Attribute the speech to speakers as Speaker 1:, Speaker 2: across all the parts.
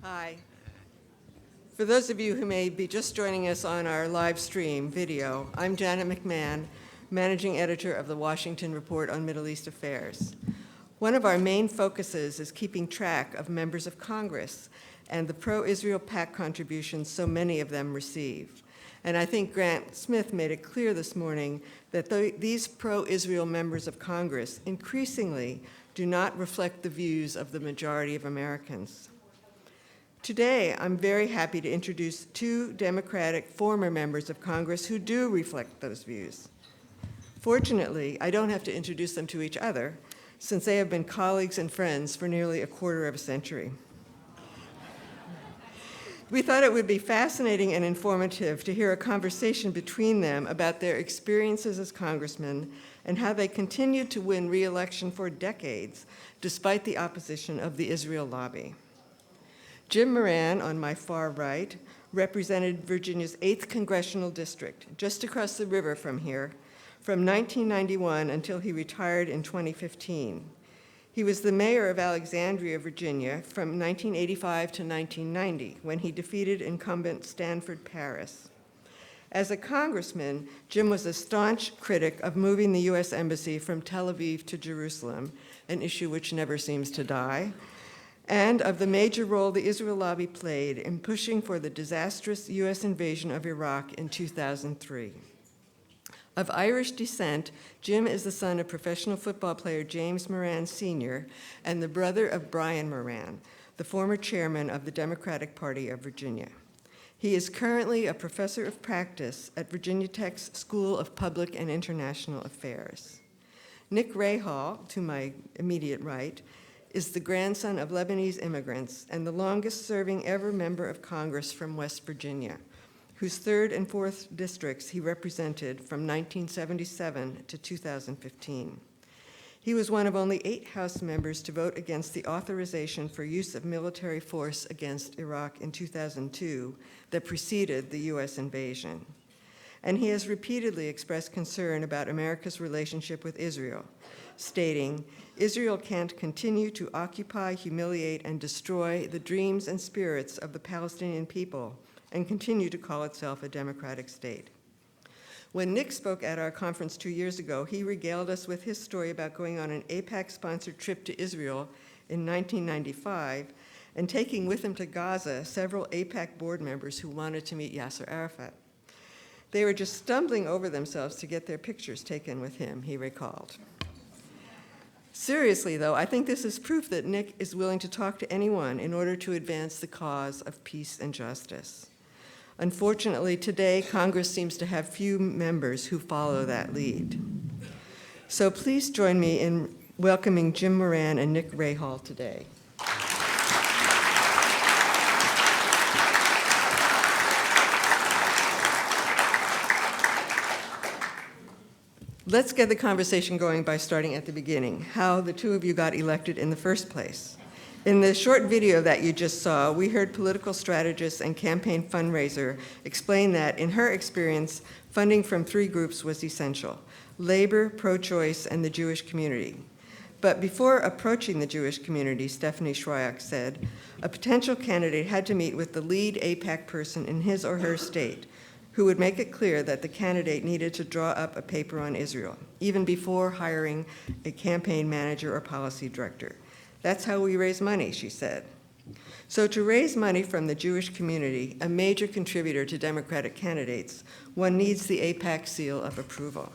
Speaker 1: Hi. For those of you who may be just joining us on our live stream video, I'm Janet McMahon, Managing Editor of the Washington Report on Middle East Affairs. One of our main focuses is keeping track of members of Congress and the pro-Israel PAC contributions so many of them receive. And I think Grant Smith made it clear this morning that these pro-Israel members of Congress increasingly do not reflect the views of the majority of Americans. Today, I'm very happy to introduce two Democratic former members of Congress who do reflect those views. Fortunately, I don't have to introduce them to each other, since they have been colleagues and friends for nearly a quarter of a century. We thought it would be fascinating and informative to hear a conversation between them about their experiences as congressmen and how they continued to win re-election for decades, despite the opposition of the Israel lobby. Jim Moran, on my far right, represented Virginia's 8th Congressional District, just across the river from here, from 1991 until he retired in 2015. He was the mayor of Alexandria, Virginia, from 1985 to 1990, when he defeated incumbent Stanford Paris. As a congressman, Jim was a staunch critic of moving the U.S. Embassy from Tel Aviv to Jerusalem, an issue which never seems to die, and of the major role the Israel lobby played in pushing for the disastrous U.S. invasion of Iraq in 2003. Of Irish descent, Jim is the son of professional football player James Moran Sr. and the brother of Brian Moran, the former chairman of the Democratic Party of Virginia. He is currently a professor of practice at Virginia Tech's School of Public and International Affairs. Nick Rahall, to my immediate right, is the grandson of Lebanese immigrants and the longest-serving ever member of Congress from West Virginia, whose 3rd and 4th districts he represented from 1977 to 2015. He was one of only 8 House members to vote against the authorization for use of military force against Iraq in 2002 that preceded the U.S. invasion. And he has repeatedly expressed concern about America's relationship with Israel, stating, "Israel can't continue to occupy, humiliate, and destroy the dreams and spirits of the Palestinian people and continue to call itself a democratic state." When Nick spoke at our conference 2 years ago, he regaled us with his story about going on an AIPAC-sponsored trip to Israel in 1995 and taking with him to Gaza several AIPAC board members who wanted to meet Yasser Arafat. They were just stumbling over themselves to get their pictures taken with him, he recalled. Seriously, though, I think this is proof that Nick is willing to talk to anyone in order to advance the cause of peace and justice. Unfortunately, today, Congress seems to have few members who follow that lead. So please join me in welcoming Jim Moran and Nick Rahall today. Let's get the conversation going by starting at the beginning, how the two of you got elected in the first place. In the short video that you just saw, we heard political strategist and campaign fundraiser explain that, in her experience, funding from 3 groups was essential: labor, pro-choice, and the Jewish community. But before approaching the Jewish community, Stephanie Schweick said, a potential candidate had to meet with the lead AIPAC person in his or her state, who would make it clear that the candidate needed to draw up a paper on Israel, even before hiring a campaign manager or policy director. That's how we raise money, she said. So to raise money from the Jewish community, a major contributor to Democratic candidates, one needs the AIPAC seal of approval.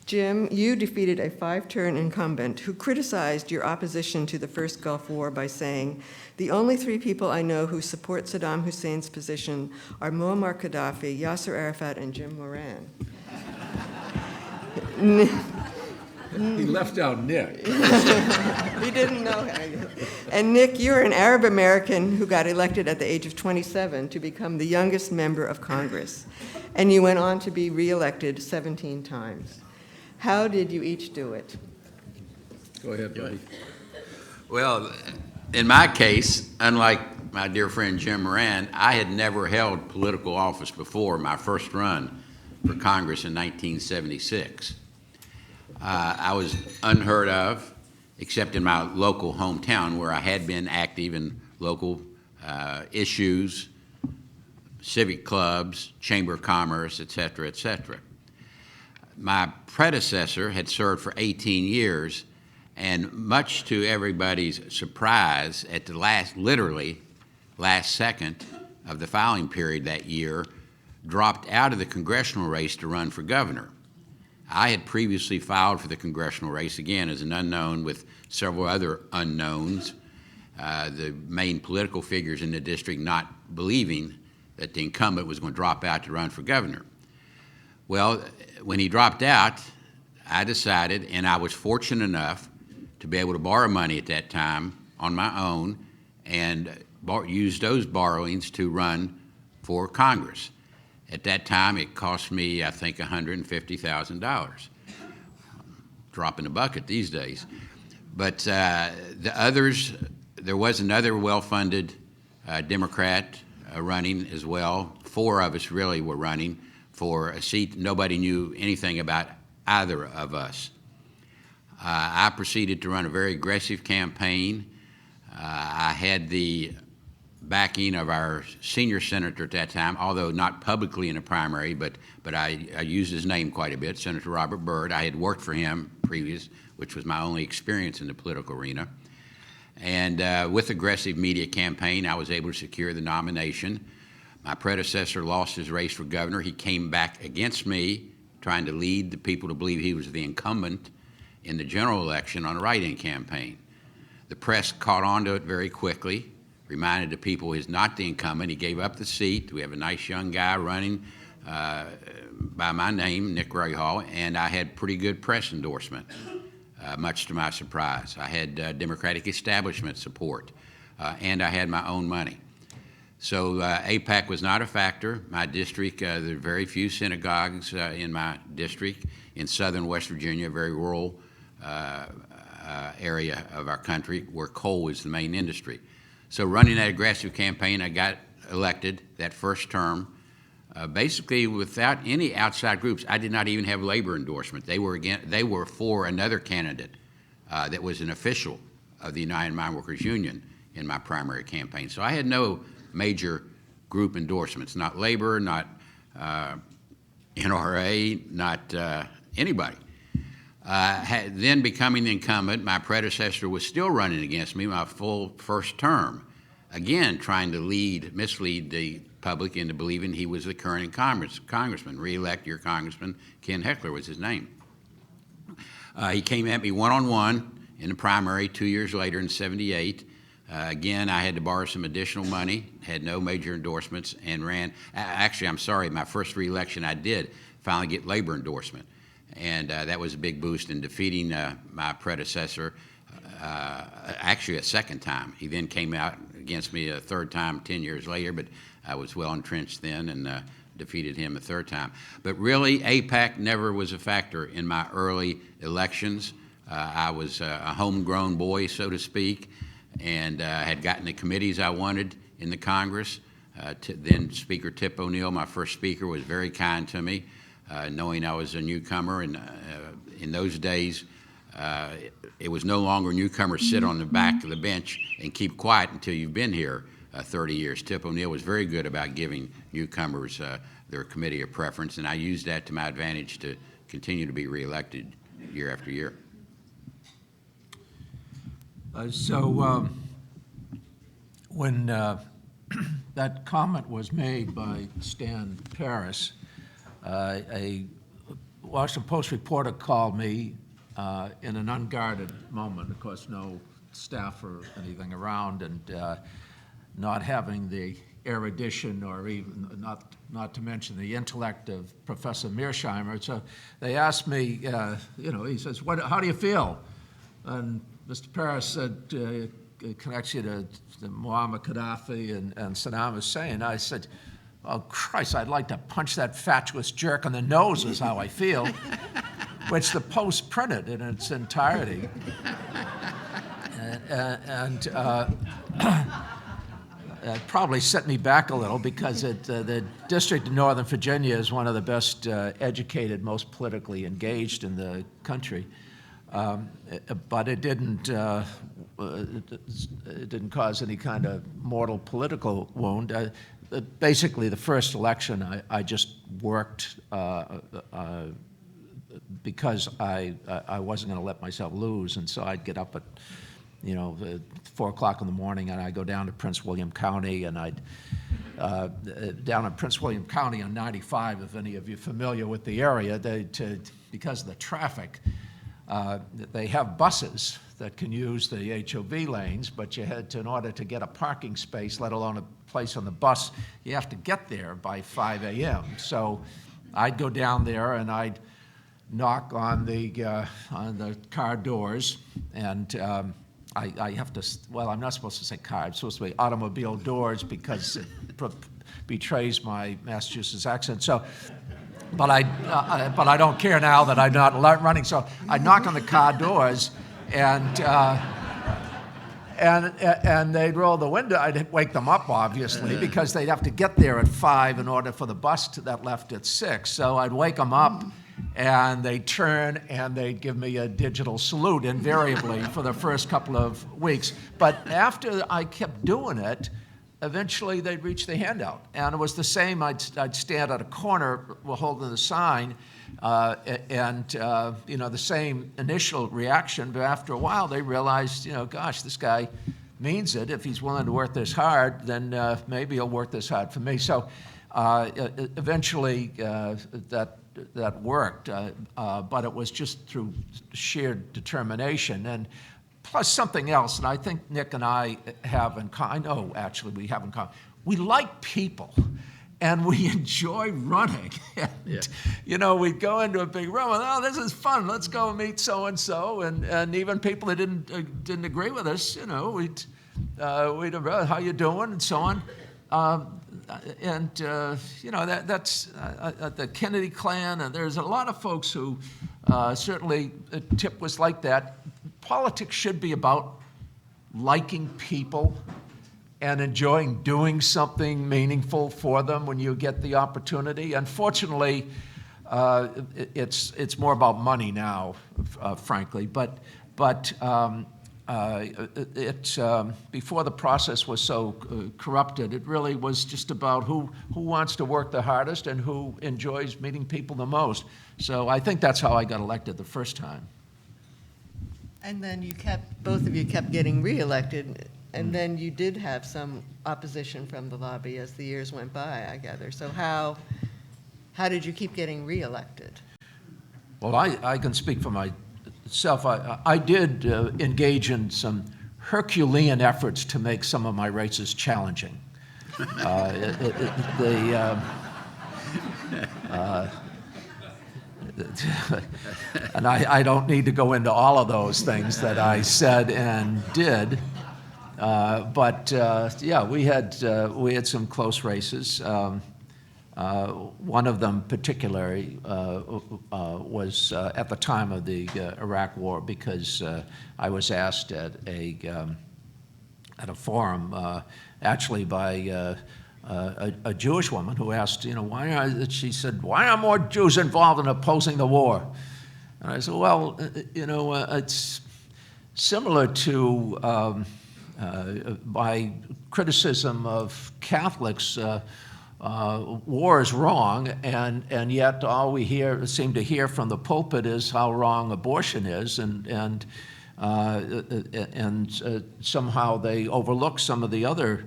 Speaker 1: Jim, you defeated a 5-term incumbent who criticized your opposition to the first Gulf War by saying, "The only 3 people I know who support Saddam Hussein's position are Muammar Gaddafi, Yasser Arafat, and Jim Moran."
Speaker 2: He left out Nick.
Speaker 1: He didn't know him. And Nick, you're an Arab American who got elected at the age of 27 to become the youngest member of Congress. And you went on to be reelected 17 times. How did you each do it?
Speaker 2: Go ahead, buddy.
Speaker 3: Well, in my case, unlike my dear friend Jim Moran, I had never held political office before my first run for Congress in 1976. I was unheard of, except in my local hometown where I had been active in local issues, civic clubs, chamber of commerce, et cetera, et cetera. My predecessor had served for 18 years, and much to everybody's surprise, at the literally last second of the filing period that year, dropped out of the congressional race to run for governor. I had previously filed for the congressional race, again, as an unknown with several other unknowns, the main political figures in the district not believing that the incumbent was going to drop out to run for governor. Well, when he dropped out, I decided, and I was fortunate enough to be able to borrow money at that time on my own and use those borrowings to run for Congress. At that time, it cost me, I think, $150,000. Drop in the bucket these days. But the others, there was another well-funded Democrat running as well. 4 of us really were running for a seat. Nobody knew anything about either of us. I proceeded to run a very aggressive campaign. I had the backing of our senior senator at that time, although not publicly in a primary, but I used his name quite a bit, Senator Robert Byrd. I had worked for him previous, which was my only experience in the political arena. And with aggressive media campaign, I was able to secure the nomination. My predecessor lost his race for governor. He came back against me, trying to lead the people to believe he was the incumbent in the general election on a write-in campaign. The press caught on to it very quickly, reminded the people he's not the incumbent. He gave up the seat. We have a nice young guy running by my name, Nick Rahall, and I had pretty good press endorsement, much to my surprise. I had Democratic establishment support, and I had my own money. So AIPAC was not a factor. My district, there are very few synagogues in my district. In southern West Virginia, a very rural area of our country where coal is the main industry. So running that aggressive campaign, I got elected that first term, basically without any outside groups. I did not even have labor endorsement. They were for another candidate that was an official of the United Mine Workers Union in my primary campaign. So I had no major group endorsements, not labor, not NRA, not anybody. Then becoming the incumbent, my predecessor was still running against me my full first term, again trying to mislead the public into believing he was the current congressman. Re-elect your congressman. Ken Heckler was his name. He came at me one-on-one in the primary 2 years later in '78. Again, I had to borrow some additional money, had no major endorsements, and ran. Actually, I'm sorry, my first re-election I did finally get labor endorsement. And that was a big boost in defeating my predecessor, actually a second time. He then came out against me a third time 10 years later, but I was well entrenched then and defeated him a third time. But really, AIPAC never was a factor in my early elections. I was a homegrown boy, so to speak, and had gotten the committees I wanted in the Congress. Then Speaker Tip O'Neill, my first speaker, was very kind to me. Knowing I was a newcomer, and in those days, it was no longer newcomers sit on the back of the bench and keep quiet until you've been here 30 years. Tip O'Neill was very good about giving newcomers their committee of preference, and I used that to my advantage to continue to be reelected year after year.
Speaker 4: When that comment was made by Stan Paris, a Washington Post reporter called me in an unguarded moment, of course, no staff or anything around, and not having the erudition or even not to mention the intellect of Professor Mearsheimer. So they asked me, he says, how do you feel? And Mr. Paris said, it connects you to Muammar Gaddafi and Saddam Hussein. I said, oh, Christ, I'd like to punch that fatuous jerk on the nose is how I feel, which the Post printed in its entirety. And it probably set me back a little because the District of Northern Virginia is one of the best educated, most politically engaged in the country. But it didn't it didn't cause any kind of mortal political wound. Basically, the first election, I just worked because I wasn't going to let myself lose, and so I'd get up at 4 o'clock in the morning, and I'd go down to Prince William County, and I'd down in Prince William County on 95, if any of you are familiar with the area, because of the traffic, they have buses that can use the HOV lanes, but in order to get a parking space, let alone a place on the bus, you have to get there by 5 a.m. So I'd go down there and I'd knock on the car doors, and I have to, well, I'm not supposed to say car, I'm supposed to say automobile doors because it betrays my Massachusetts accent. So, but I don't care now that I'm not running. So I knock on the car doors, and they'd roll the window. I'd wake them up, obviously, because they'd have to get there at 5 in order for the bus that left at 6. So I'd wake them up, and they'd turn and they'd give me a digital salute invariably for the first couple of weeks. But after I kept doing it, eventually they'd reach the handout. And it was the same. I'd stand at a corner holding the sign, and the same initial reaction. But after a while, they realized, gosh, this guy means it. If he's willing to work this hard, then maybe he'll work this hard for me. So eventually that worked, but it was just through sheer determination. And plus something else, and I think Nick and I have in common, I know actually we have in common, we like people. And we enjoy running. And, we'd go into a big room, and, oh, this is fun. Let's go meet so-and-so. And even people that didn't agree with us, we'd how you doing, and so on. That's the Kennedy clan, and there's a lot of folks who certainly, Tip was like that. Politics should be about liking people and enjoying doing something meaningful for them when you get the opportunity. Unfortunately, it's more about money now, frankly. But before the process was so corrupted, it really was just about who wants to work the hardest and who enjoys meeting people the most. So I think that's how I got elected the first time.
Speaker 1: And then both of you kept getting reelected, and then you did have some opposition from the lobby as the years went by, I gather. So how did you keep getting reelected?
Speaker 4: Well, I can speak for myself. I did engage in some Herculean efforts to make some of my races challenging. And I don't need to go into all of those things that I said and did, but we had some close races. One of them particularly was at the time of the Iraq War, because I was asked at a forum, actually by a Jewish woman who asked, she said, why are more Jews involved in opposing the war? And I said, well, it's similar to my criticism of Catholics. War is wrong, and yet all we seem to hear from the pulpit is how wrong abortion is, and somehow they overlook some of the other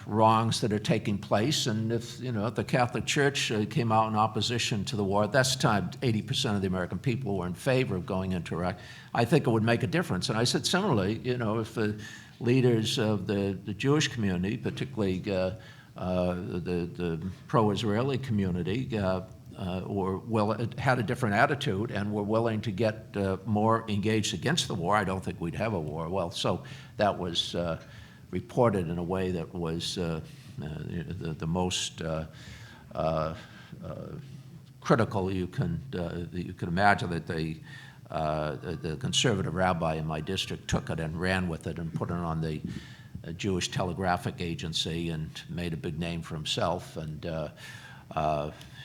Speaker 4: wrongs that are taking place. And if the Catholic Church came out in opposition to the war, at that time 80% of the American people were in favor of going into Iraq, I think it would make a difference. And I said similarly, if the leaders of the Jewish community, particularly the pro-Israeli community, had a different attitude and were willing to get more engaged against the war, I don't think we'd have a war. Well, so that was reported in a way that was the most critical you can imagine. That the conservative rabbi in my district took it and ran with it and put it on the Jewish Telegraphic Agency and made a big name for himself. And and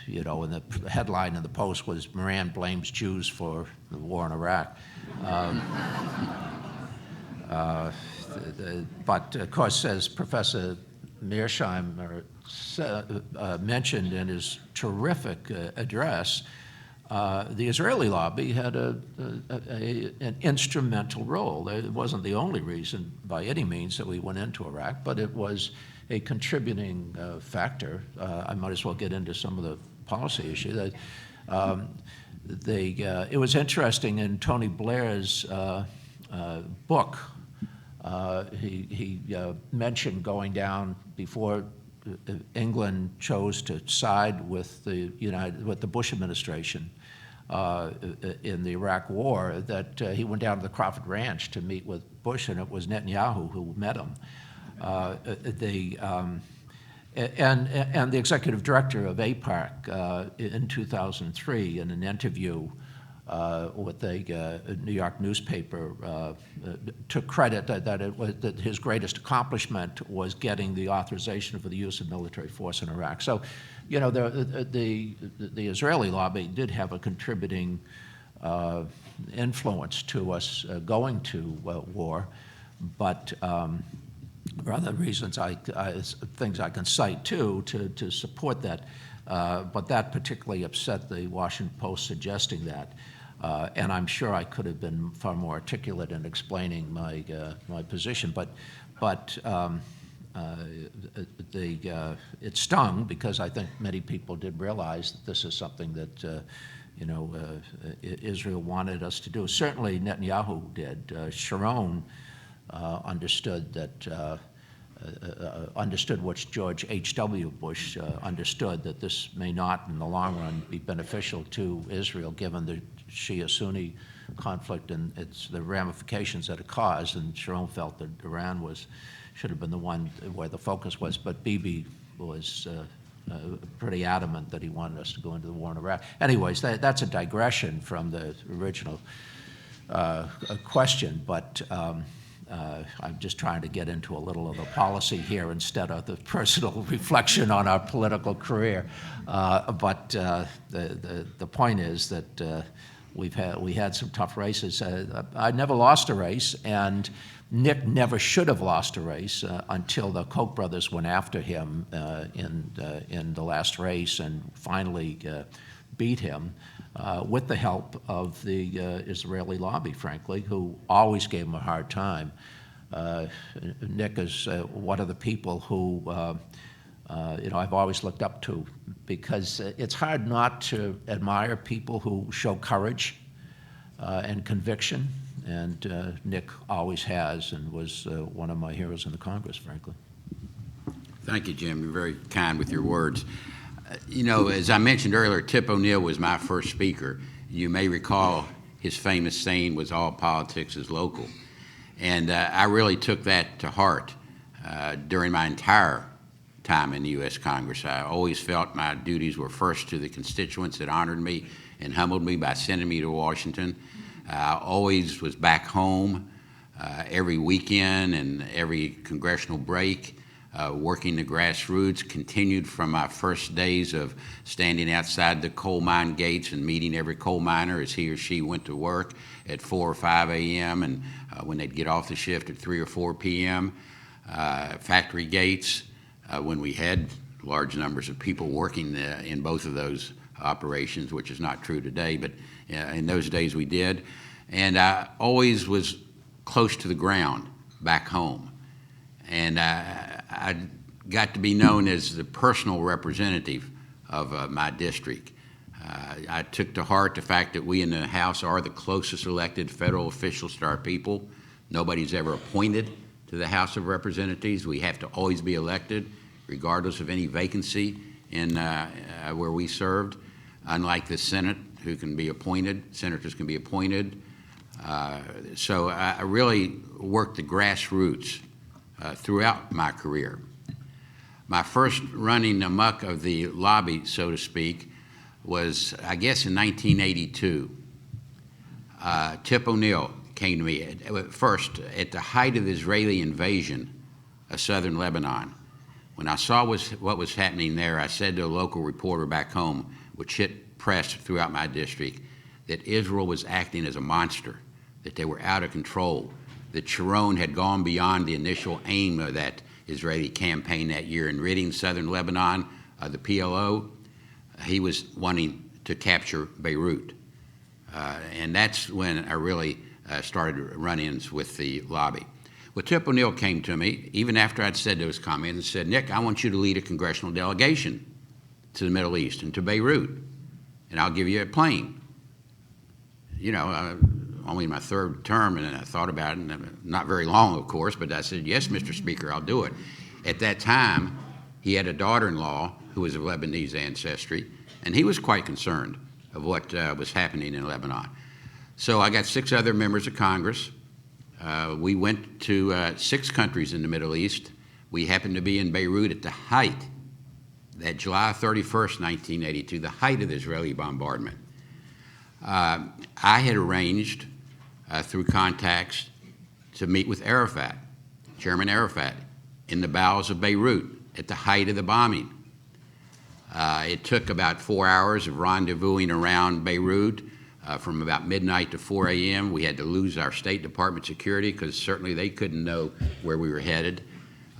Speaker 4: the headline in the Post was "Moran blames Jews for the war in Iraq." But of course, as Professor Mearsheimer mentioned in his terrific address, the Israeli lobby had an instrumental role. It wasn't the only reason by any means that we went into Iraq, but it was a contributing factor. I might as well get into some of the policy issues. It was interesting in Tony Blair's book. He mentioned going down before England chose to side with the Bush administration in the Iraq War, that he went down to the Crawford Ranch to meet with Bush, and it was Netanyahu who met him. And the executive director of AIPAC in 2003, in an interview with a New York newspaper, took credit that his greatest accomplishment was getting the authorization for the use of military force in Iraq. So, the Israeli lobby did have a contributing influence to us going to war, but for other reasons, things I can cite too to support that. But that particularly upset the Washington Post suggesting that. And I'm sure I could have been far more articulate in explaining my position. But it stung, because I think many people did realize that this is something that Israel wanted us to do. Certainly Netanyahu did. Sharon understood that. Understood what George H.W. Bush understood, that this may not in the long run be beneficial to Israel, given the Shia-Sunni conflict and the ramifications that it caused. And Sharon felt that Iran should have been the one where the focus was, but Bibi was pretty adamant that he wanted us to go into the war in Iraq. Anyways, that's a digression from the original question, but I'm just trying to get into a little of the policy here instead of the personal reflection on our political career. But the point is that we had some tough races. I never lost a race, and Nick never should have lost a race until the Koch brothers went after him in the last race and finally beat him. With the help of the Israeli lobby, frankly, who always gave him a hard time. Nick is one of the people who I've always looked up to, because it's hard not to admire people who show courage and conviction, and Nick always has, and was one of my heroes in the Congress, frankly.
Speaker 3: Thank you, Jim. You're very kind with your words. As I mentioned earlier, Tip O'Neill was my first speaker. You may recall his famous saying was, "All politics is local." And I really took that to heart during my entire time in the U.S. Congress. I always felt my duties were first to the constituents that honored me and humbled me by sending me to Washington. I always was back home every weekend and every congressional break. Working the grassroots, continued from my first days of standing outside the coal mine gates and meeting every coal miner as he or she went to work at 4 or 5 a.m. and when they'd get off the shift at 3 or 4 p.m. Factory gates, when we had large numbers of people working in both of those operations, which is not true today, but in those days we did. And I always was close to the ground back home. And I got to be known as the personal representative of my district. I took to heart the fact that we in the House are the closest elected federal officials to our people. Nobody's ever appointed to the House of Representatives. We have to always be elected, regardless of any vacancy in where we served. Unlike the Senate, who can be appointed, senators can be appointed. So I really worked the grassroots throughout my career. My first running amok of the lobby, so to speak, was, I guess, in 1982. Tip O'Neill came to me first at the height of the Israeli invasion of southern Lebanon. When I saw what was happening there, I said to a local reporter back home, which hit press throughout my district, that Israel was acting as a monster, that they were out of control, that Sharon had gone beyond the initial aim of that Israeli campaign that year in ridding southern Lebanon of the PLO. He was wanting to capture Beirut. And that's when I really started run-ins with the lobby. Well, Tip O'Neill came to me, even after I'd said those comments, and said, Nick, I want you to lead a congressional delegation to the Middle East and to Beirut, and I'll give you a plane. You know, only my third term, and I thought about it, and not very long, of course, but I said, yes, Mr. Speaker, I'll do it. At that time, he had a daughter-in-law who was of Lebanese ancestry, and he was quite concerned of what was happening in Lebanon. So I got 6 other members of Congress. We went to 6 countries in the Middle East. We happened to be in Beirut at the height, that July 31st, 1982, the height of the Israeli bombardment. I had arranged through contacts to meet with Arafat, Chairman Arafat, in the bowels of Beirut at the height of the bombing. It took about 4 hours of rendezvousing around Beirut from about midnight to 4 a.m. We had to lose our State Department security because certainly they couldn't know where we were headed.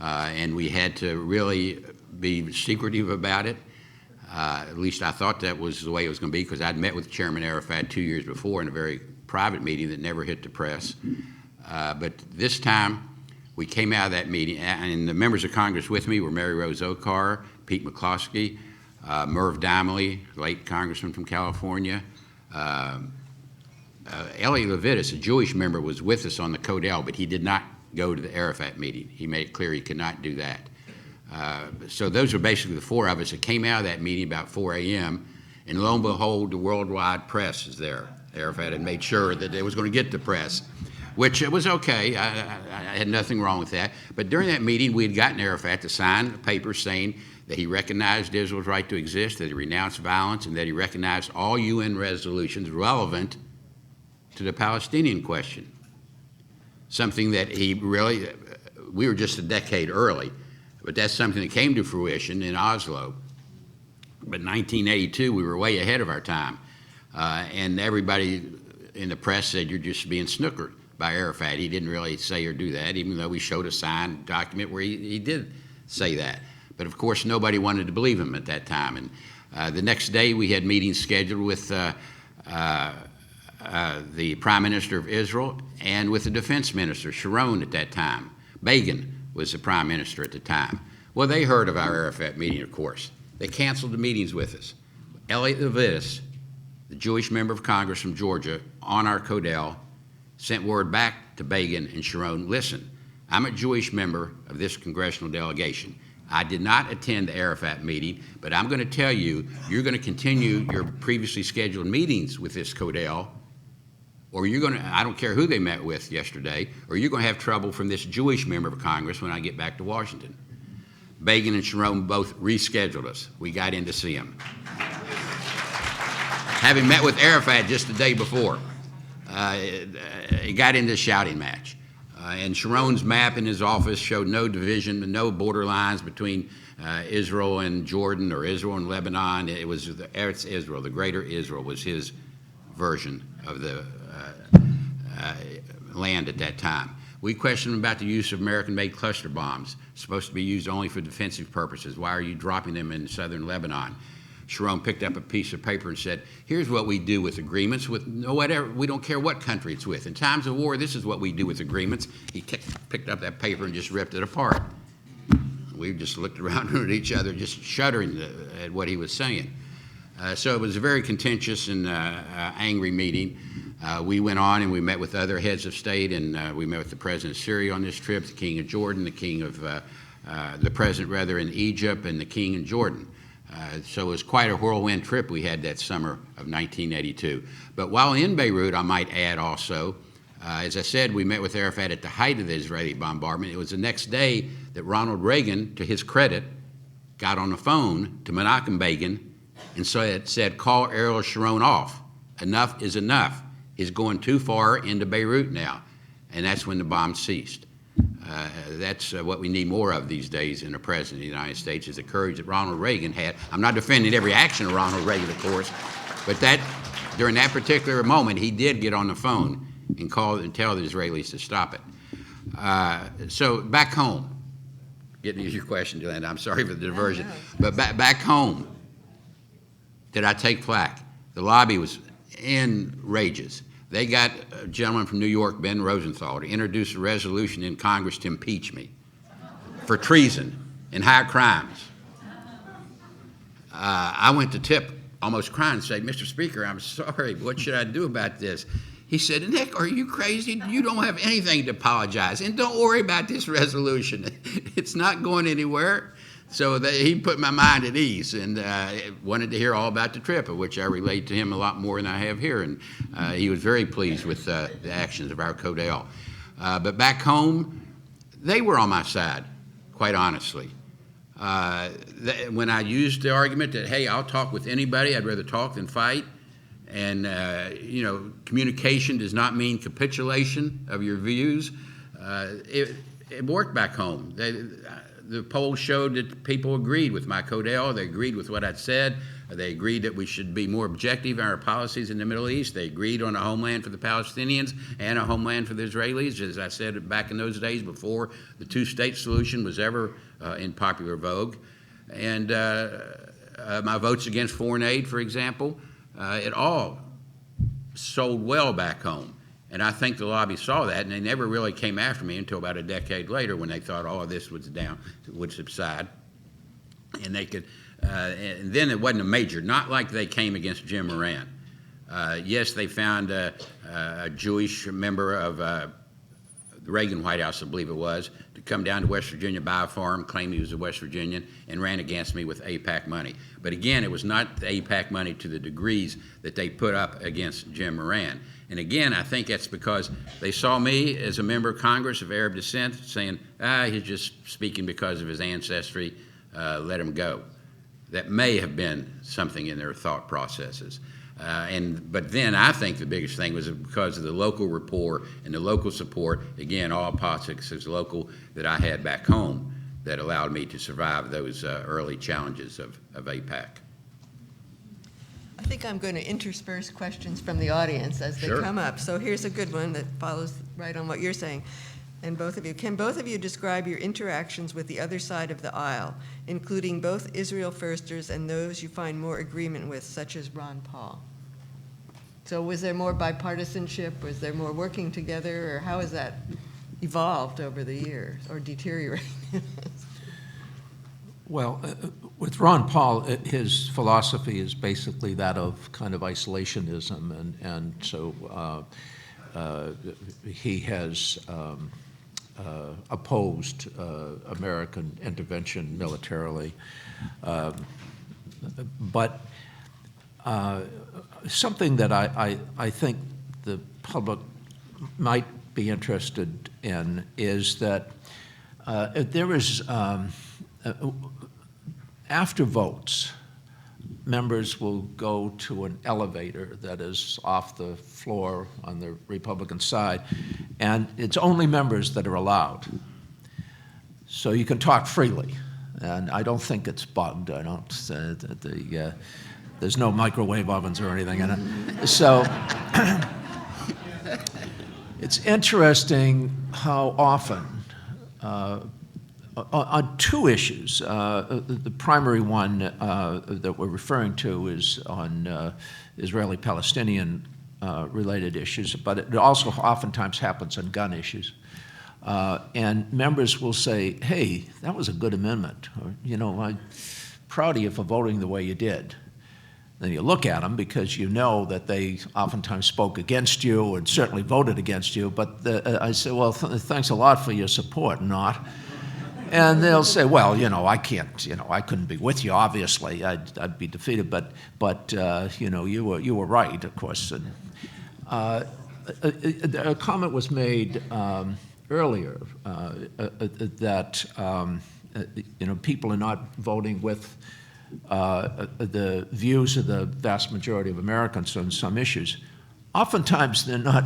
Speaker 3: And we had to really be secretive about it. At least I thought that was the way it was going to be, because I'd met with Chairman Arafat 2 years before in a very private meeting that never hit the press. But this time, we came out of that meeting, and the members of Congress with me were Mary Rose Okar, Pete McCloskey, Merv Donnelly, late congressman from California. Eli Levitas, a Jewish member, was with us on the Codell, but he did not go to the Arafat meeting. He made it clear he could not do that. So those are basically the 4 of us that came out of that meeting about 4 a.m., and lo and behold, the worldwide press is there. Arafat had made sure that it was going to get the press, which it was okay. I had nothing wrong with that. But during that meeting, we had gotten Arafat to sign a paper saying that he recognized Israel's right to exist, that he renounced violence, and that he recognized all UN resolutions relevant to the Palestinian question. Something that he really, we were just a decade early, but that's something that came to fruition in Oslo. But in 1982, we were way ahead of our time. And everybody in the press said, you're just being snookered by Arafat. He didn't really say or do that, even though we showed a signed document where he did say that. But of course, nobody wanted to believe him at that time. And the next day, we had meetings scheduled with the Prime Minister of Israel and with the Defense Minister, Sharon, at that time. Begin was the Prime Minister at the time. Well, they heard of our Arafat meeting, of course. They canceled the meetings with us. Elliot Levitas, the Jewish member of Congress from Georgia, on our Codell, sent word back to Begin and Sharon, listen, I'm a Jewish member of this congressional delegation. I did not attend the Arafat meeting, but I'm going to tell you, you're going to continue your previously scheduled meetings with this Codell, or you're going to, I don't care who they met with yesterday, or you're going to have trouble from this Jewish member of Congress when I get back to Washington. Begin and Sharon both rescheduled us. We got in to see him. Having met with Arafat just the day before, he got into a shouting match. And Sharon's map in his office showed no division, no border lines between Israel and Jordan or Israel and Lebanon. It was the Eretz Israel, the greater Israel was his version of the land at that time. We questioned him about the use of American-made cluster bombs, supposed to be used only for defensive purposes. Why are you dropping them in southern Lebanon? Sharon picked up a piece of paper and said, here's what we do with agreements with whatever, we don't care what country it's with. In times of war, this is what we do with agreements. He picked up that paper and just ripped it apart. We just looked around at each other, just shuddering at what he was saying. So it was a very contentious and angry meeting. We went on and we met with other heads of state, and we met with the president of Syria on this trip, the king of Jordan, the president rather in Egypt, and the king in Jordan. So it was quite a whirlwind trip we had that summer of 1982. But while in Beirut, I might add also, as I said, we met with Arafat at the height of the Israeli bombardment. It was the next day that Ronald Reagan, to his credit, got on the phone to Menachem Begin and said, call Ariel Sharon off. Enough is enough. He's going too far into Beirut now. And that's when the bomb ceased. That's what we need more of these days in a president of the United States, is the courage that Ronald Reagan had. I'm not defending every action of Ronald Reagan, of course, but during that particular moment, he did get on the phone and call and tell the Israelis to stop it. So back home, getting to your question, Joanna, I'm sorry for the diversion,
Speaker 1: no.
Speaker 3: but back home, did I take flack? The lobby was in rages. They got a gentleman from New York, Ben Rosenthal, to introduce a resolution in Congress to impeach me for treason and high crimes. I went to Tip, almost crying, and said, Mr. Speaker, I'm sorry, what should I do about this? He said, Nick, are you crazy? You don't have anything to apologize, and don't worry about this resolution. It's not going anywhere. So he put my mind at ease, and wanted to hear all about the trip, of which I relate to him a lot more than I have here, and he was very pleased with the actions of our Codell. But back home, they were on my side, quite honestly. When I used the argument that, hey, I'll talk with anybody, I'd rather talk than fight, and communication does not mean capitulation of your views, it worked back home. The polls showed that people agreed with my Codell. They agreed with what I'd said. They agreed that we should be more objective in our policies in the Middle East. They agreed on a homeland for the Palestinians and a homeland for the Israelis, as I said back in those days before the two-state solution was ever in popular vogue. And my votes against foreign aid, for example, it all sold well back home. And I think the lobby saw that, and they never really came after me until about a decade later, when they thought all of this would subside, and they could. And then it wasn't a major, not like they came against Jim Moran. Yes, they found a Jewish member of the Reagan White House, I believe it was, to come down to West Virginia, buy a farm, claim he was a West Virginian, and ran against me with AIPAC money. But again, it was not the AIPAC money to the degrees that they put up against Jim Moran. And again, I think that's because they saw me as a member of Congress of Arab descent, saying, he's just speaking because of his ancestry, let him go. That may have been something in their thought processes. But then I think the biggest thing was because of the local rapport and the local support, again, all politics is local, that I had back home, that allowed me to survive those early challenges of AIPAC.
Speaker 1: I think I'm going to intersperse questions from the audience as they
Speaker 3: Sure.
Speaker 1: come up. So here's a good one that follows right on what you're saying. And can both of you describe your interactions with the other side of the aisle, including both Israel firsters and those you find more agreement with, such as Ron Paul? So was there more bipartisanship? Was there more working together? Or how has that evolved over the years or deteriorated?
Speaker 4: Well, with Ron Paul, his philosophy is basically that of kind of isolationism, and so he has opposed American intervention militarily. But something that I think the public might be interested in is that there is after votes, members will go to an elevator that is off the floor on the Republican side, and it's only members that are allowed. So you can talk freely, and I don't think it's bugged. I don't. There's no microwave ovens or anything in it. So it's interesting how often. On two issues. The primary one that we're referring to is on Israeli-Palestinian related issues, but it also oftentimes happens on gun issues. And members will say, hey, that was a good amendment, or, I'm proud of you for voting the way you did. Then you look at them because you know that they oftentimes spoke against you and certainly voted against you, but I say, well, thanks a lot for your support, not. And they'll say, well, I can't, I couldn't be with you, obviously. I'd be defeated, but you were right, of course. And, a comment was made earlier that, people are not voting with the views of the vast majority of Americans on some issues. Oftentimes, they're not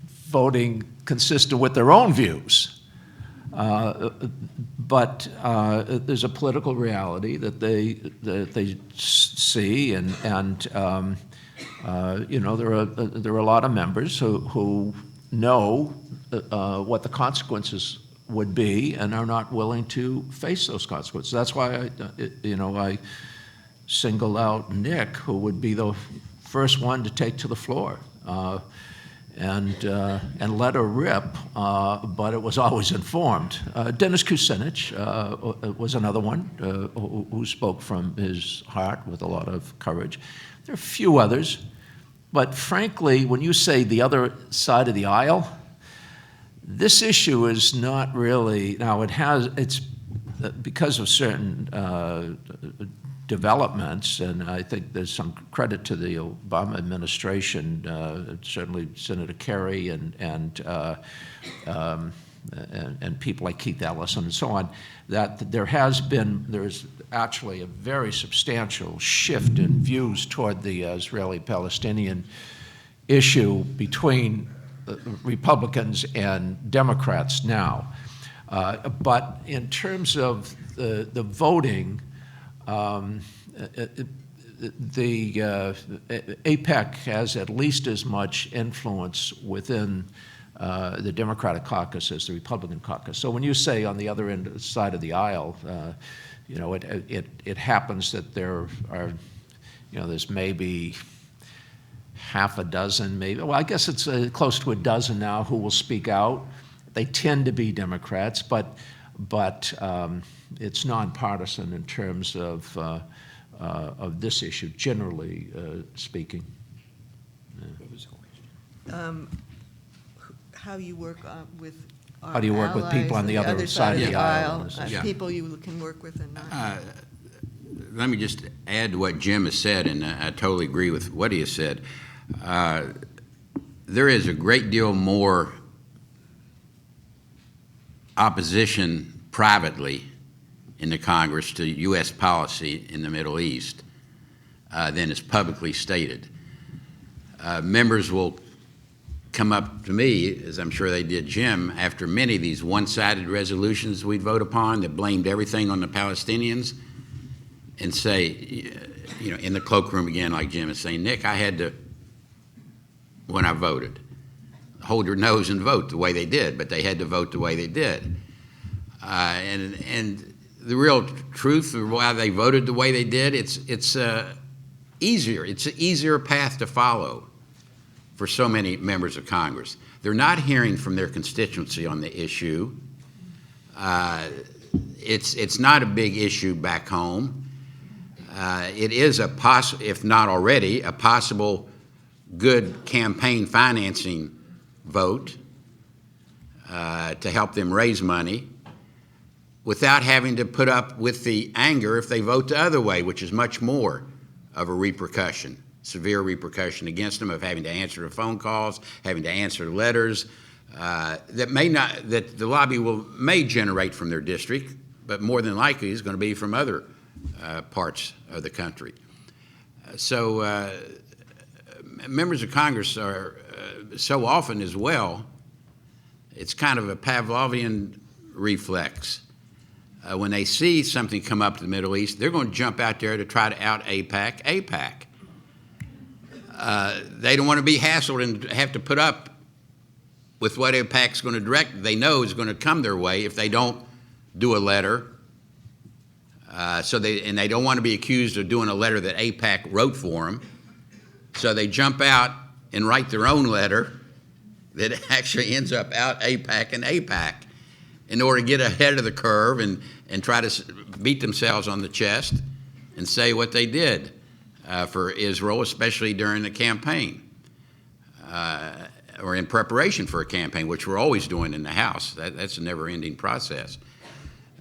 Speaker 4: voting consistent with their own views. But there's a political reality that they see, and there are a lot of members who know what the consequences would be and are not willing to face those consequences. That's why I singled out Nick, who would be the first one to take to the floor and let her rip, but it was always informed. Dennis Kucinich was another one who spoke from his heart with a lot of courage. There are a few others, but frankly, when you say the other side of the aisle, this issue is not really, now it's because of certain developments, and I think there's some credit to the Obama administration, certainly Senator Kerry and people like Keith Ellison and so on, that there's actually a very substantial shift in views toward the Israeli-Palestinian issue between Republicans and Democrats now. But in terms of the voting, the AIPAC has at least as much influence within the Democratic caucus as the Republican caucus. So when you say on the other side of the aisle, it happens that there are, there's maybe half a dozen, maybe. Well, I guess it's close to a dozen now who will speak out. They tend to be Democrats, but it's nonpartisan in terms of this issue, generally speaking.
Speaker 1: How you work with our
Speaker 4: How do you work with people on the other side of the aisle?
Speaker 3: Yeah.
Speaker 1: People you can work with and not.
Speaker 3: Let me just add to what Jim has said, and I totally agree with what he has said. There is a great deal more opposition privately in the Congress to U.S. policy in the Middle East than is publicly stated. Members will come up to me, as I'm sure they did Jim, after many of these one-sided resolutions we'd vote upon that blamed everything on the Palestinians, and say, in the cloakroom again, like Jim is saying, Nick, I had to, when I voted, hold your nose and vote the way they did, but they had to vote the way they did. And the real truth of why they voted the way they did, it's easier. It's an easier path to follow for so many members of Congress. They're not hearing from their constituency on the issue. It's not a big issue back home. It is if not already, a possible good campaign financing vote to help them raise money without having to put up with the anger if they vote the other way, which is much more of a repercussion, severe repercussion against them, of having to answer the phone calls, having to answer letters that the lobby may generate from their district, but more than likely is going to be from other parts of the country. So members of Congress are so often as well, it's kind of a Pavlovian reflex. When they see something come up to the Middle East, they're going to jump out there to try to out-AIPAC. They don't want to be hassled and have to put up with what AIPAC's going to direct. They know is going to come their way if they don't do a letter. They don't want to be accused of doing a letter that AIPAC wrote for them. So they jump out and write their own letter that actually ends up out AIPAC in order to get ahead of the curve and try to beat themselves on the chest and say what they did for Israel, especially during the campaign or in preparation for a campaign, which we're always doing in the House. That's a never-ending process.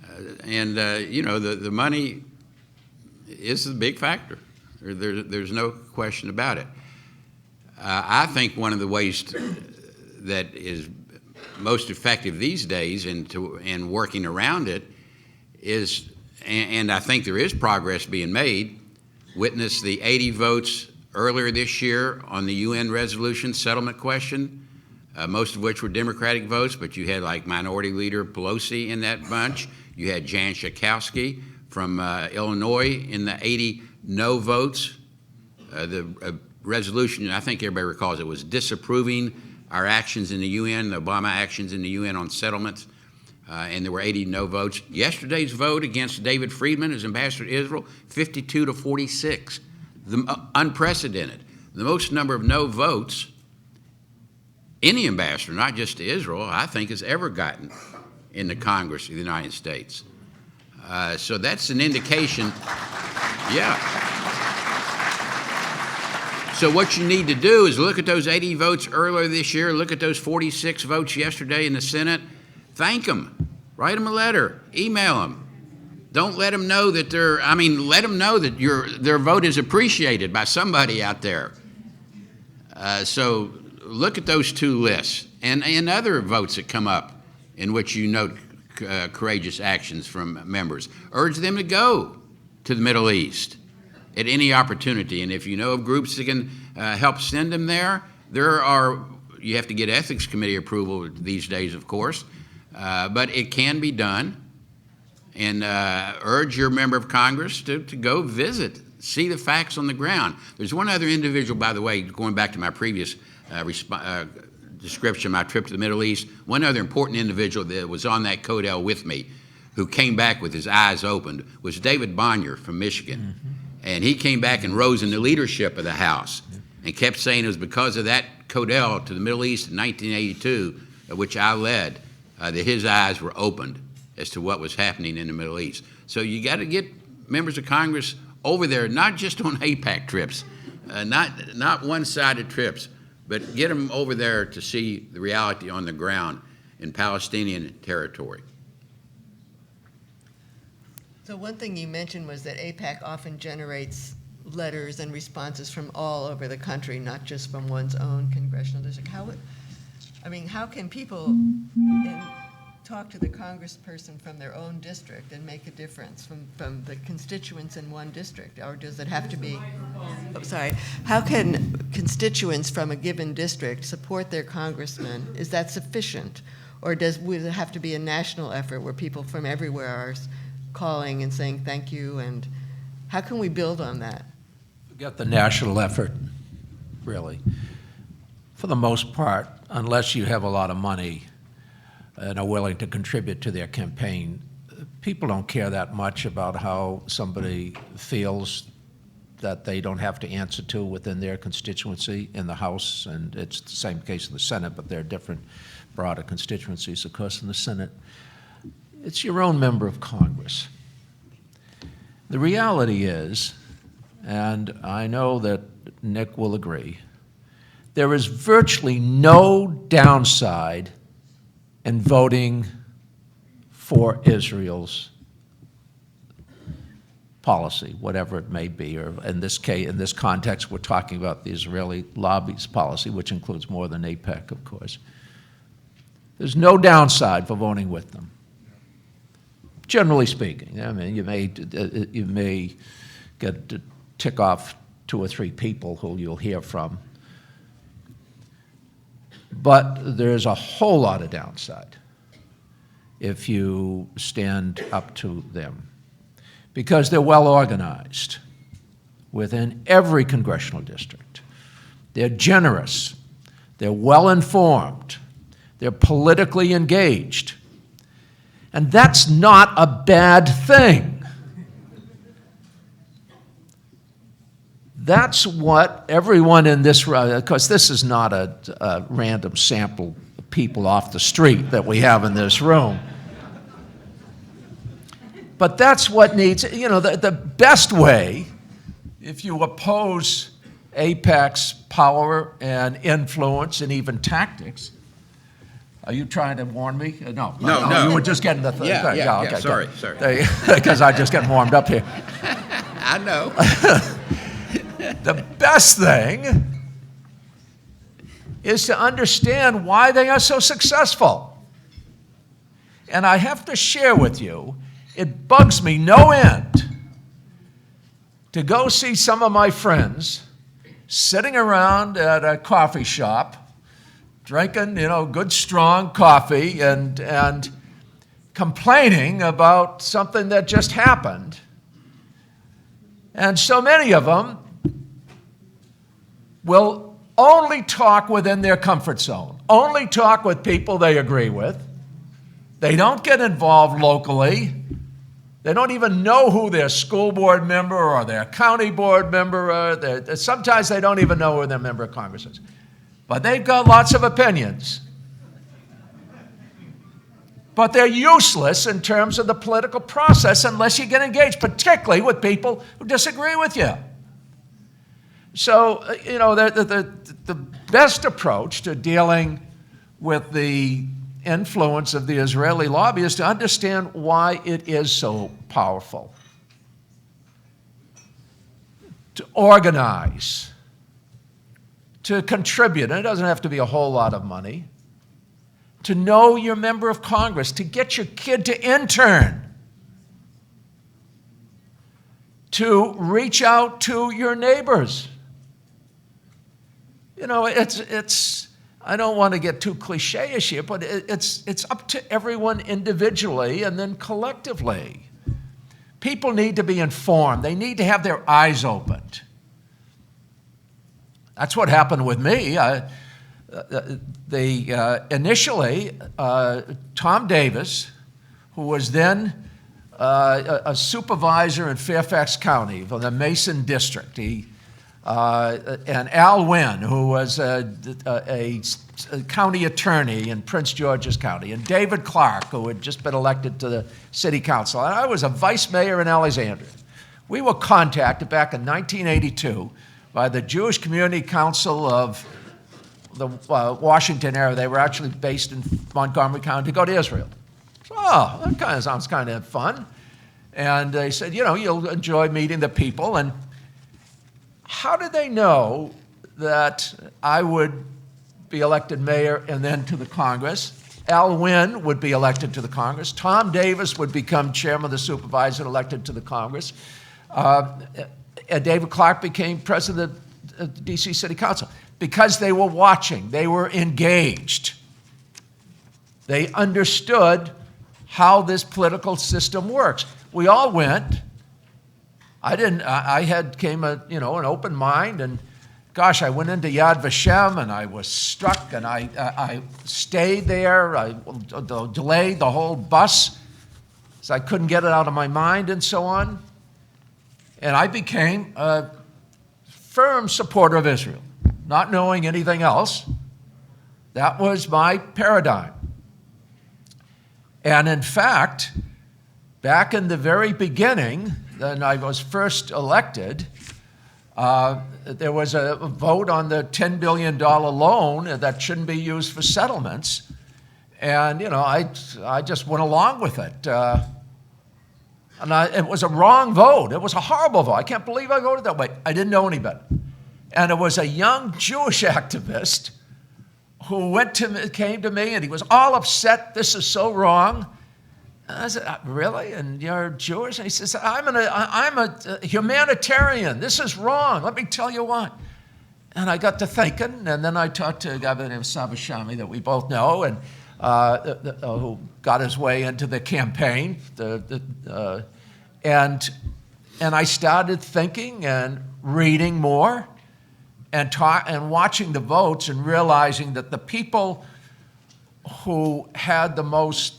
Speaker 3: The money is the big factor. There's no question about it. I think one of the ways that is most effective these days in working around it is, and I think there is progress being made, witness the 80 votes earlier this year on the UN resolution settlement question, most of which were Democratic votes, but you had like Minority Leader Pelosi in that bunch. You had Jan Schakowsky from Illinois in the 80 no votes. The resolution, I think everybody recalls it, was disapproving our actions in the UN, the Obama actions in the UN on settlements, and there were 80 no votes. Yesterday's vote against David Friedman as ambassador to Israel, 52 to 46, unprecedented. The most number of no votes any ambassador, not just to Israel, I think has ever gotten in the Congress of the United States. So that's an indication, yeah. So what you need to do is look at those 80 votes earlier this year, look at those 46 votes yesterday in the Senate, thank them, write them a letter, email them. Don't let them know that let them know that their vote is appreciated by somebody out there. So look at those two lists and other votes that come up in which you note courageous actions from members. Urge them to go to the Middle East at any opportunity. And if you know of groups that can help send them there, you have to get ethics committee approval these days, of course, but it can be done. And urge your member of Congress to go visit, see the facts on the ground. There's one other individual, by the way, going back to my previous description of my trip to the Middle East, one other important individual that was on that Codel with me who came back with his eyes opened was David Bonnier from Michigan. Mm-hmm. And he came back and rose in the leadership of the House and kept saying it was because of that Codel to the Middle East in 1982, which I led, that his eyes were opened as to what was happening in the Middle East. So you got to get members of Congress over there, not just on AIPAC trips, not one-sided trips, but get them over there to see the reality on the ground in Palestinian territory.
Speaker 1: So one thing you mentioned was that AIPAC often generates letters and responses from all over the country, not just from one's own congressional district. How can people talk to the congressperson from their own district and make a difference from the constituents in one district? Or does it have to be, how can constituents from a given district support their congressman? Is that sufficient? Or would it have to be a national effort where people from everywhere are calling and saying thank you? And how can we build on that?
Speaker 4: Forget the national effort, really. For the most part, unless you have a lot of money and are willing to contribute to their campaign, people don't care that much about how somebody feels that they don't have to answer to within their constituency in the House, and it's the same case in the Senate, but there are different broader constituencies, of course, in the Senate. It's your own member of Congress. The reality is, and I know that Nick will agree, there is virtually no downside in voting for Israel's policy, whatever it may be, or in this case, in this context, we're talking about the Israeli lobby's policy, which includes more than AIPAC, of course. There's no downside for voting with them, generally speaking. I mean, you may get to tick off 2 or 3 people who you'll hear from, but there's a whole lot of downside if you stand up to them, because they're well organized within every congressional district. They're generous. They're well informed. They're politically engaged. And that's not a bad thing. That's what everyone in this room, because this is not a random sample of people off the street that we have in this room. But that's what needs, the best way, if you oppose AIPAC's power and influence and even tactics. Are you trying to warn me? No.
Speaker 3: No.
Speaker 4: You were just getting the thing.
Speaker 3: Yeah,
Speaker 4: Okay,
Speaker 3: sorry.
Speaker 4: Because I just get warmed up here.
Speaker 3: I know.
Speaker 4: The best thing is to understand why they are so successful. And I have to share with you, it bugs me no end to go see some of my friends sitting around at a coffee shop, drinking, good strong coffee and complaining about something that just happened. And so many of them will only talk within their comfort zone, only talk with people they agree with. They don't get involved locally. They don't even know who their school board member or their county board member are. Sometimes they don't even know who their member of Congress is. But they've got lots of opinions. But they're useless in terms of the political process unless you get engaged, particularly with people who disagree with you. So, the best approach to dealing with the influence of the Israeli lobby is to understand why it is so powerful. To organize, to contribute, and it doesn't have to be a whole lot of money, to know your member of Congress, to get your kid to intern, to reach out to your neighbors. It's I don't want to get too cliche-ish here, but it's up to everyone individually and then collectively. People need to be informed. They need to have their eyes opened. That's what happened with me. Initially, Tom Davis, who was then a supervisor in Fairfax County for the Mason District, and Al Wynn, who was a county attorney in Prince George's County, and David Clark, who had just been elected to the city council. And I was a vice mayor in Alexandria. We were contacted back in 1982 by the Jewish Community Council of the Washington area. They were actually based in Montgomery County, to go to Israel. So, that sounds kind of fun. And they said, you'll enjoy meeting the people. And how did they know that I would be elected mayor and then to the Congress? Al Wynn would be elected to the Congress. Tom Davis would become chairman of the supervisor and elected to the Congress. David Clark became president of the D.C. City Council because they were watching. They were engaged. They understood how this political system works. We all went. Came an open mind, and gosh, I went into Yad Vashem and I was struck, and I stayed there. I delayed the whole bus, so I couldn't get it out of my mind and so on. And I became a firm supporter of Israel, not knowing anything else. That was my paradigm. And in fact, back in the very beginning, when I was first elected, there was a vote on the $10 billion loan that shouldn't be used for settlements. And, I just went along with it. It was a wrong vote. It was a horrible vote. I can't believe I voted that way. I didn't know any better. And it was a young Jewish activist who came to me, and he was all upset. This is so wrong. And I said, really? And you're Jewish? And he says, I'm a humanitarian. This is wrong. Let me tell you why. And I got to thinking, and then I talked to a guy by the name of Saba Shami that we both know, and who got his way into the campaign. And I started thinking and reading more and watching the votes and realizing that the people who had the most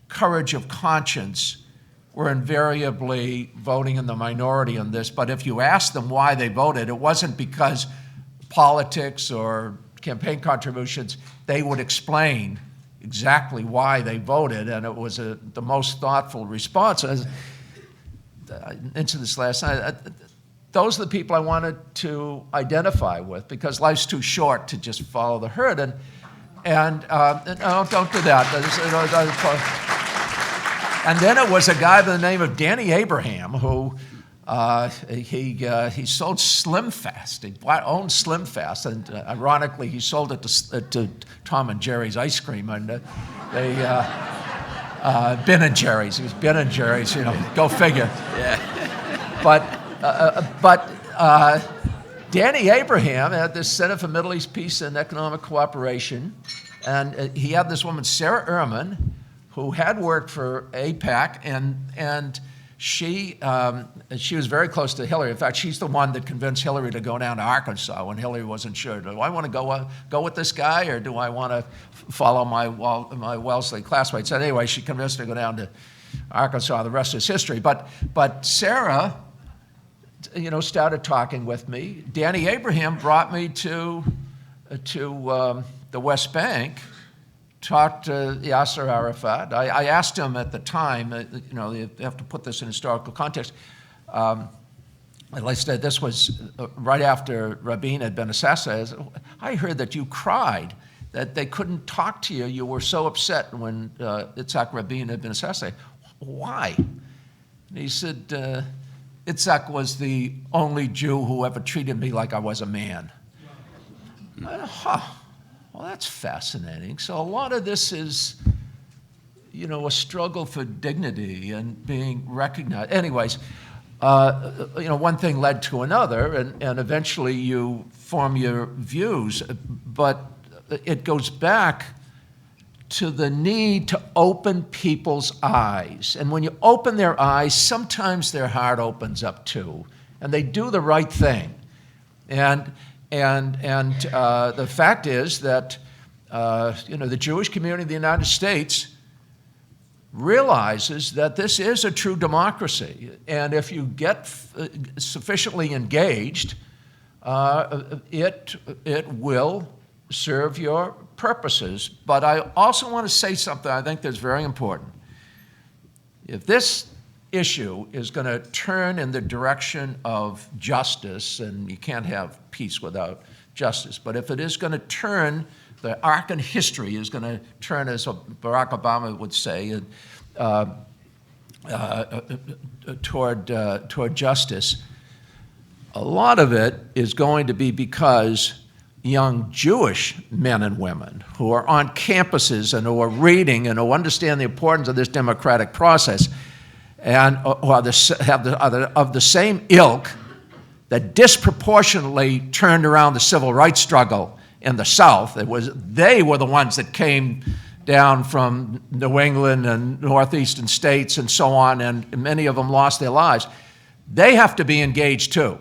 Speaker 4: courage of conscience were invariably voting in the minority on this. But if you asked them why they voted, it wasn't because politics or campaign contributions. They would explain exactly why they voted, and it was the most thoughtful response. As I mentioned this last night, those are the people I wanted to identify with, because life's too short to just follow the herd. And no, don't do that. And then it was a guy by the name of Danny Abraham who he sold Slim Fast. He owned Slim Fast, and ironically, he sold it to Tom and Jerry's ice cream, and Ben and Jerry's. It was Ben and Jerry's. Go figure. Yeah. But Danny Abraham had this Center for Middle East Peace and Economic Cooperation, and he had this woman, Sarah Ehrman, who had worked for AIPAC, and she was very close to Hillary. In fact, she's the one that convinced Hillary to go down to Arkansas when Hillary wasn't sure. Do I want to go with this guy, or do I want to follow my Wellesley classmates? So anyway, she convinced her to go down to Arkansas. The rest is history. But Sarah, started talking with me. Danny Abraham brought me to the West Bank. Talked to Yasser Arafat. I asked him at the time, you have to put this in historical context. Like I said, this was right after Rabin had been assassinated. I heard that you cried, that they couldn't talk to you. You were so upset when Yitzhak Rabin had been assassinated. Why? And he said, Yitzhak was the only Jew who ever treated me like I was a man. Well, that's fascinating. So a lot of this is, a struggle for dignity and being recognized. Anyways, one thing led to another, and eventually you form your views. But it goes back to the need to open people's eyes. And when you open their eyes, sometimes their heart opens up too, and they do the right thing. And the fact is that the Jewish community in the United States realizes that this is a true democracy, and if you get sufficiently engaged, it will serve your purposes. But I also want to say something I think that's very important. If this issue is going to turn in the direction of justice, and you can't have peace without justice, but if it is going to turn, the arc in history is going to turn, as Barack Obama would say, toward justice, a lot of it is going to be because young Jewish men and women who are on campuses and who are reading and who understand the importance of this democratic process and who are of the same ilk that disproportionately turned around the civil rights struggle in the South. They were the ones that came down from New England and northeastern states and so on, and many of them lost their lives. They have to be engaged too,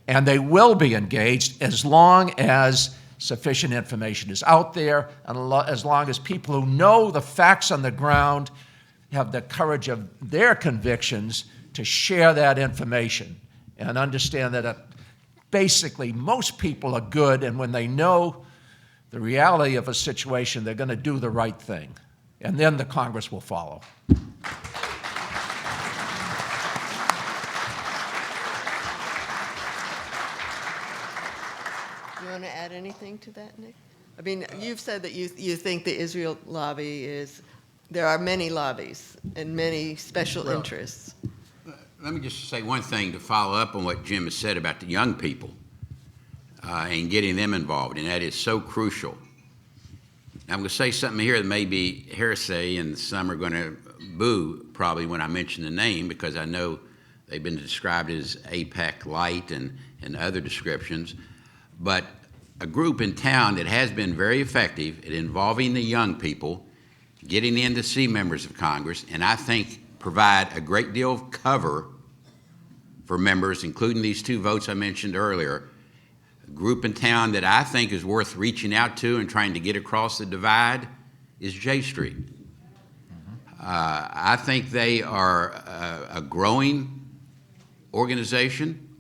Speaker 4: and they will be engaged as long as sufficient information is out there, and as long as people who know the facts on the ground have the courage of their convictions to share that information and understand that basically most people are good, and when they know the reality of a situation, they're going to do the right thing. And then the Congress will follow.
Speaker 1: Do you want to add anything to that, Nick? I mean, you've said that you think the Israel lobby there are many lobbies and many special interests.
Speaker 3: Let me just say one thing to follow up on what Jim has said about the young people and getting them involved, and that is so crucial. Now, I'm going to say something here that may be heresy, and some are going to boo probably when I mention the name, because I know they've been described as APEC light and other descriptions. But a group in town that has been very effective at involving the young people, getting in to see members of Congress, and I think provide a great deal of cover for members, including these two votes I mentioned earlier. A group in town that I think is worth reaching out to and trying to get across the divide is J Street. I think they are a growing organization.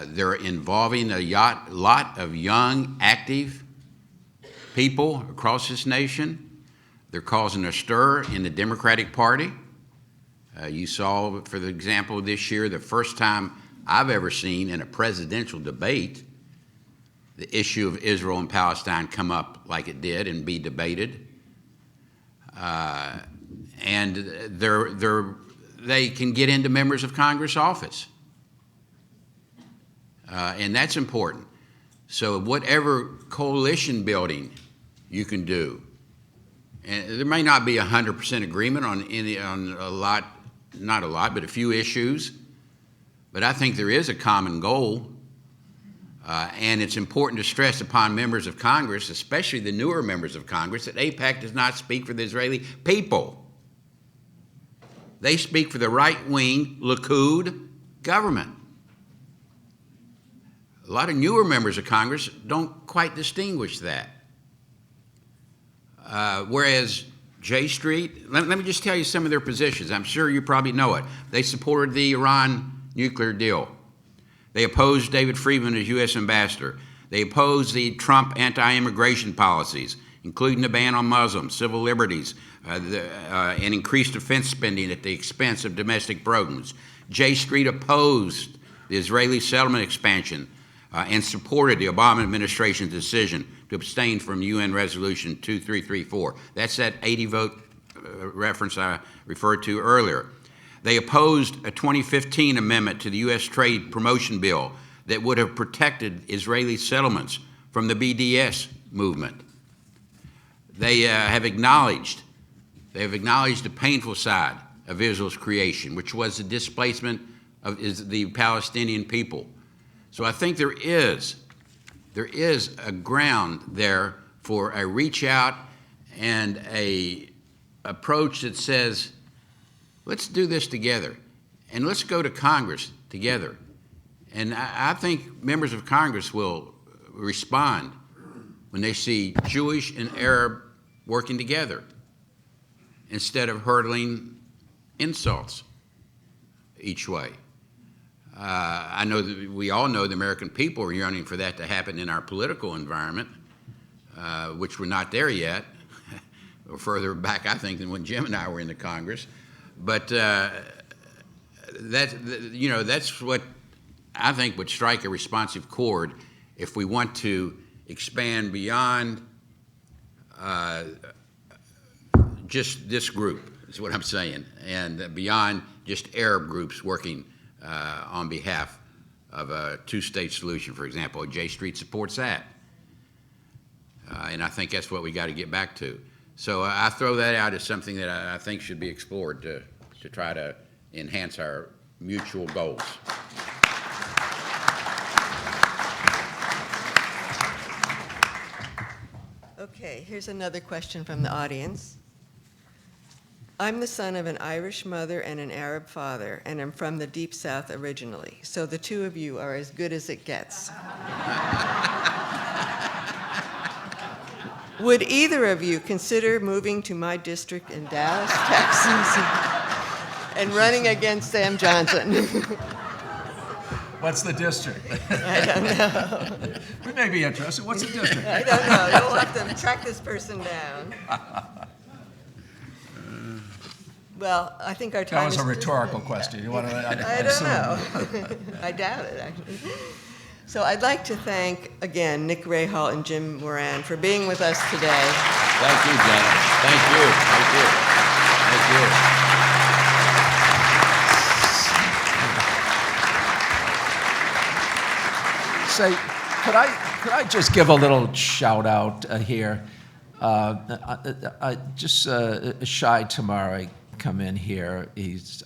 Speaker 3: They're involving a lot of young, active people across this nation. They're causing a stir in the Democratic Party. You saw, for the example, this year, the first time I've ever seen in a presidential debate the issue of Israel and Palestine come up like it did and be debated. And they can get into members of Congress office. And that's important. So whatever coalition building you can do, and there may not be 100% agreement on a lot, not a lot, but a few issues, but I think there is a common goal, and it's important to stress upon members of Congress, especially the newer members of Congress, that AIPAC does not speak for the Israeli people. They speak for the right-wing Likud government. A lot of newer members of Congress don't quite distinguish that. Whereas J Street, let me just tell you some of their positions. I'm sure you probably know it. They supported the Iran nuclear deal. They opposed David Friedman as U.S. ambassador. They opposed the Trump anti-immigration policies, including the ban on Muslims, civil liberties, and increased defense spending at the expense of domestic programs. J Street opposed the Israeli settlement expansion and supported the Obama administration's decision to abstain from UN Resolution 2334. That's that 80-vote reference I referred to earlier. They opposed a 2015 amendment to the U.S. Trade Promotion Bill that would have protected Israeli settlements from the BDS movement. They have acknowledged the painful side of Israel's creation, which was the displacement of the Palestinian people. So I think there is a ground there for a reach out and a approach that says, let's do this together, and let's go to Congress together. And I think members of Congress will respond when they see Jewish and Arab working together instead of hurling insults each way. I know that we all know the American people are yearning for that to happen in our political environment, which we're not there yet, or further back, I think, than when Jim and I were in the Congress. But that's what I think would strike a responsive chord if we want to expand beyond just this group, is what I'm saying, and beyond just Arab groups working on behalf of a two-state solution, for example. J Street supports that. And I think that's what we got to get back to. So I throw that out as something that I think should be explored to try to enhance our mutual goals.
Speaker 1: Okay, here's another question from the audience. I'm the son of an Irish mother and an Arab father, and I'm from the Deep South originally. So the two of you are as good as it gets. Would either of you consider moving to my district in Dallas, Texas, and running against Sam Johnson?
Speaker 4: What's the district?
Speaker 1: I don't know.
Speaker 4: We may be interested. What's the district?
Speaker 1: I don't know. You'll have to track this person down. Well, I think our time
Speaker 4: That was
Speaker 1: is
Speaker 4: a rhetorical question. You want to?
Speaker 1: I don't know. I doubt it, actually. So I'd like to thank, again, Nick Rahall and Jim Moran for being with us today.
Speaker 3: Thank you, Janet. Thank you. Thank you. Thank you.
Speaker 4: Say, could I just give a little shout out here? Shai Tamari come in here. He's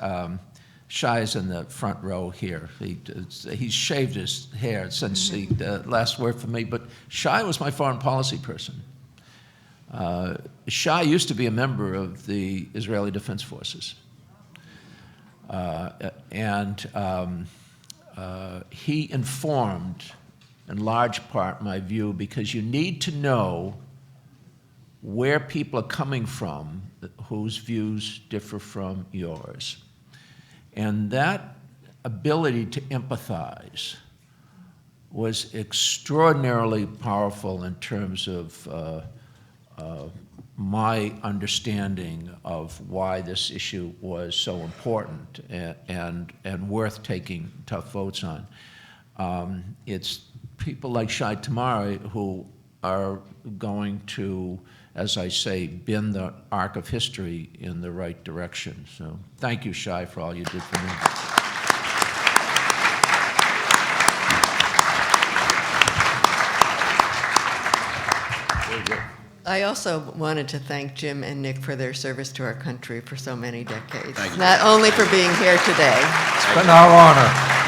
Speaker 4: Shai's in the front row here. He's shaved his hair since the last word from me. But Shai was my foreign policy person. Shai used to be a member of the Israeli Defense Forces, he informed, in large part, my view, because you need to know where people are coming from whose views differ from yours. And that ability to empathize was extraordinarily powerful in terms of my understanding of why this issue was so important and worth taking tough votes on. It's people like Shai Tamari who are going to, as I say, bend the arc of history in the right direction. So thank you, Shai, for all you did for me.
Speaker 3: Very good.
Speaker 1: I also wanted to thank Jim and Nick for their service to our country for so many decades.
Speaker 3: Thank you.
Speaker 1: Not only for being here today.
Speaker 4: It's been our honor.